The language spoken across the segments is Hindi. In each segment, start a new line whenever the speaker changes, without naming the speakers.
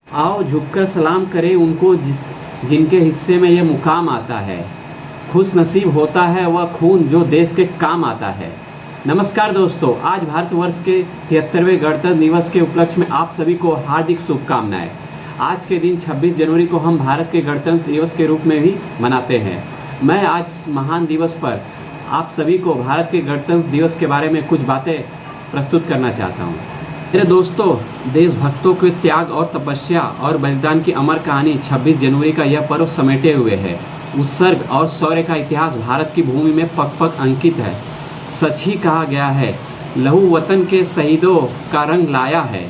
आओ झुककर सलाम करें उनको जिनके हिस्से में ये मुकाम आता है। खुश नसीब होता है वह खून जो देश के काम आता है। नमस्कार दोस्तों, आज भारतवर्ष के 73वें गणतंत्र दिवस के उपलक्ष्य में आप सभी को हार्दिक शुभकामनाएं। आज के दिन 26 जनवरी को हम भारत के गणतंत्र दिवस के रूप में भी मनाते हैं। मैं आज महान दिवस पर आप सभी को भारत के गणतंत्र दिवस के बारे में कुछ बातें प्रस्तुत करना चाहता हूँ। मेरे दोस्तों, देशभक्तों के त्याग और तपस्या और बलिदान की अमर कहानी 26 जनवरी का यह पर्व समेटे हुए है। उत्सर्ग और शौर्य का इतिहास भारत की भूमि में पग पग अंकित है। सच ही कहा गया है, लहू वतन के शहीदों का रंग लाया है।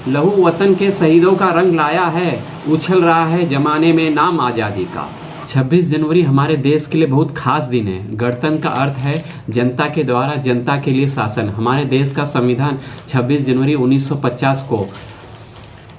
लहू वतन के शहीदों का रंग लाया है, उछल रहा है जमाने में नाम आज़ादी का। 26 जनवरी हमारे देश के लिए बहुत खास दिन है। गणतंत्र का अर्थ है जनता के द्वारा जनता के लिए शासन। हमारे देश का संविधान 26 जनवरी 1950 को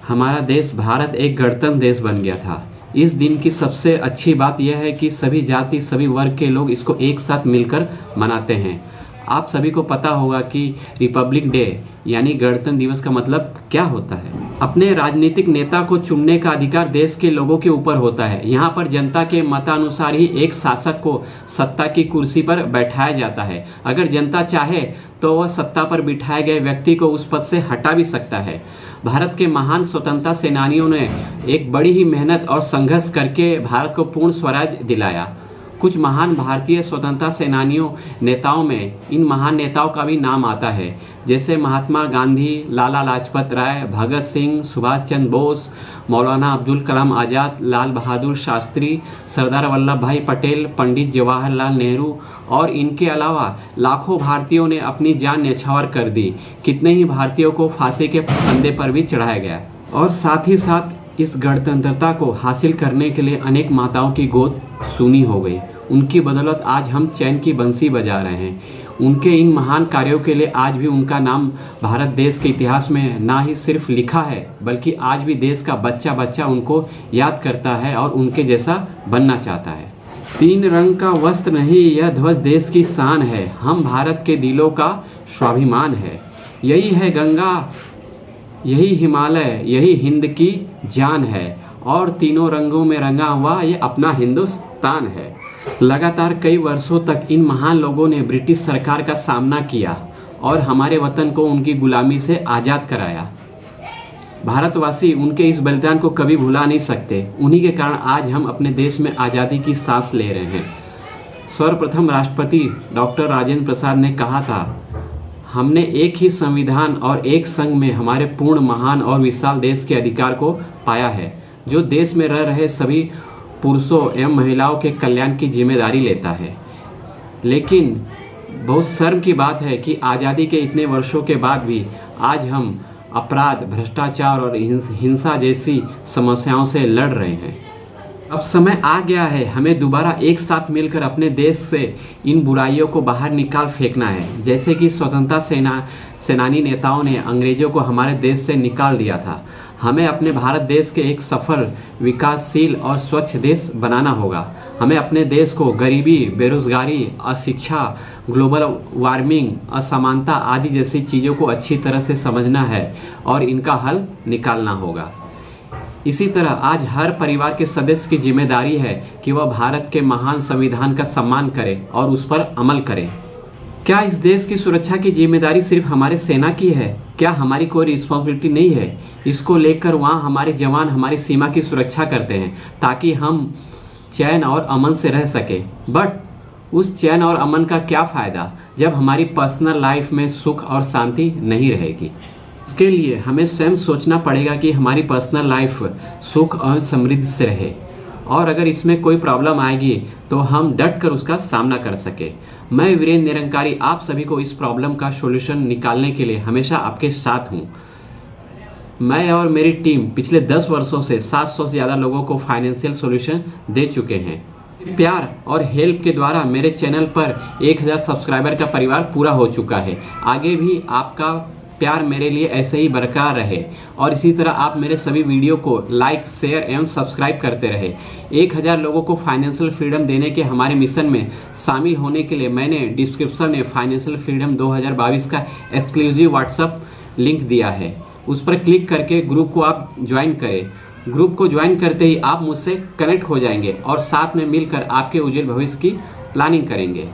हमारा देश भारत एक गणतंत्र देश बन गया था। इस दिन की सबसे अच्छी बात यह है कि सभी जाति सभी वर्ग के लोग इसको एक साथ मिलकर मनाते हैं। आप सभी को पता होगा कि रिपब्लिक डे यानी गणतंत्र दिवस का मतलब क्या होता है। अपने राजनीतिक नेता को चुनने का अधिकार देश के लोगों के ऊपर होता है। यहाँ पर जनता के मतानुसार ही एक शासक को सत्ता की कुर्सी पर बैठाया जाता है। अगर जनता चाहे तो वह सत्ता पर बिठाए गए व्यक्ति को उस पद से हटा भी सकता है। भारत के महान स्वतंत्रता सेनानियों ने एक बड़ी ही मेहनत और संघर्ष करके भारत को पूर्ण स्वराज दिलाया। कुछ महान भारतीय स्वतंत्रता सेनानियों नेताओं में इन महान नेताओं का भी नाम आता है, जैसे महात्मा गांधी, लाला लाजपत राय, भगत सिंह, सुभाष चंद्र बोस, मौलाना अब्दुल कलाम आज़ाद, लाल बहादुर शास्त्री, सरदार वल्लभ भाई पटेल, पंडित जवाहरलाल नेहरू और इनके अलावा लाखों भारतीयों ने अपनी जान न्यौछावर कर दी। कितने ही भारतीयों को फांसी के फंदे पर भी चढ़ाया गया। और साथ ही साथ इस गणतंत्रता को हासिल करने के लिए अनेक माताओं की गोद सूनी हो गई। उनकी बदौलत आज हम चैन की बंसी बजा रहे हैं। उनके इन महान कार्यों के लिए आज भी उनका नाम भारत देश के इतिहास में ना ही सिर्फ लिखा है, बल्कि आज भी देश का बच्चा बच्चा उनको याद करता है और उनके जैसा बनना चाहता है। तीन रंग का वस्त्र नहीं, यह ध्वज देश की शान है। हम भारत के दिलों का स्वाभिमान है। यही है गंगा, यही हिमालय, यही हिंद की जान है और तीनों रंगों में रंगा हुआ ये अपना हिंदुस्तान है। लगातार कई वर्षों तक इन महान लोगों ने ब्रिटिश सरकार का सामना किया और हमारे वतन को उनकी गुलामी से आज़ाद कराया। भारतवासी उनके इस बलिदान को कभी भुला नहीं सकते। उन्हीं के कारण आज हम अपने देश में आज़ादी की सांस ले रहे हैं। सर्वप्रथम राष्ट्रपति डॉक्टर राजेंद्र प्रसाद ने कहा था, हमने एक ही संविधान और एक संघ में हमारे पूर्ण महान और विशाल देश के अधिकार को पाया है, जो देश में रह रहे सभी पुरुषों एवं महिलाओं के कल्याण की जिम्मेदारी लेता है। लेकिन बहुत शर्म की बात है कि आज़ादी के इतने वर्षों के बाद भी आज हम अपराध, भ्रष्टाचार और हिंसा जैसी समस्याओं से लड़ रहे हैं। अब समय आ गया है, हमें दोबारा एक साथ मिलकर अपने देश से इन बुराइयों को बाहर निकाल फेंकना है। जैसे कि स्वतंत्रता सेनानी नेताओं ने अंग्रेजों को हमारे देश से निकाल दिया था। हमें अपने भारत देश के एक सफल, विकासशील और स्वच्छ देश बनाना होगा। हमें अपने देश को गरीबी, बेरोजगारी, अशिक्षा, ग्लोबल वार्मिंग, असमानता आदि जैसी चीज़ों को अच्छी तरह से समझना है और इनका हल निकालना होगा। इसी तरह आज हर परिवार के सदस्य की जिम्मेदारी है कि वह भारत के महान संविधान का सम्मान करे और उस पर अमल करे। क्या इस देश की सुरक्षा की जिम्मेदारी सिर्फ हमारे सेना की है? क्या हमारी कोई रिस्पॉन्सिबिलिटी नहीं है? इसको लेकर वहाँ हमारे जवान हमारी सीमा की सुरक्षा करते हैं ताकि हम चैन और अमन से रह सके। बट उस चैन और अमन का क्या फ़ायदा जब हमारी पर्सनल लाइफ में सुख और शांति नहीं रहेगी? इसके लिए हमें स्वयं सोचना पड़ेगा कि हमारी पर्सनल लाइफ सुख और समृद्धि से रहे, और अगर इसमें कोई प्रॉब्लम आएगी तो हम डट कर उसका सामना कर सके। मैं वीरेंद्र निरंकारी आप सभी को इस प्रॉब्लम का सॉल्यूशन निकालने के लिए हमेशा आपके साथ हूँ। मैं और मेरी टीम पिछले 10 वर्षों से 700 से ज़्यादा लोगों को फाइनेंशियल सॉल्यूशन दे चुके हैं। प्यार और हेल्प के द्वारा मेरे चैनल पर 1000 सब्सक्राइबर का परिवार पूरा हो चुका है। आगे भी आपका प्यार मेरे लिए ऐसे ही बरकरार रहे और इसी तरह आप मेरे सभी वीडियो को लाइक, शेयर एवं सब्सक्राइब करते रहे। 1000 लोगों को फाइनेंशियल फ्रीडम देने के हमारे मिशन में शामिल होने के लिए मैंने डिस्क्रिप्शन में फाइनेंशियल फ्रीडम 2022 का एक्सक्लूसिव व्हाट्सएप लिंक दिया है। उस पर क्लिक करके ग्रुप को आप ज्वाइन करें। ग्रुप को ज्वाइन करते ही आप मुझसे कनेक्ट हो जाएंगे और साथ में मिलकर आपके उज्जवल भविष्य की प्लानिंग करेंगे।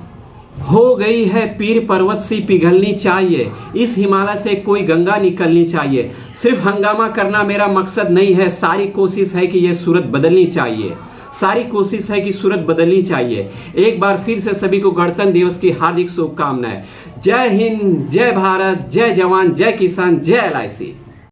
हो गई है पीर पर्वत सी पिघलनी चाहिए, इस हिमालय से कोई गंगा निकलनी चाहिए। सिर्फ हंगामा करना मेरा मकसद नहीं है, सारी कोशिश है कि ये सूरत बदलनी चाहिए। सारी कोशिश है कि सूरत बदलनी चाहिए। एक बार फिर से सभी को गणतंत्र दिवस की हार्दिक शुभकामनाएं। जय हिंद, जय भारत, जय जवान, जय किसान, जय LIC।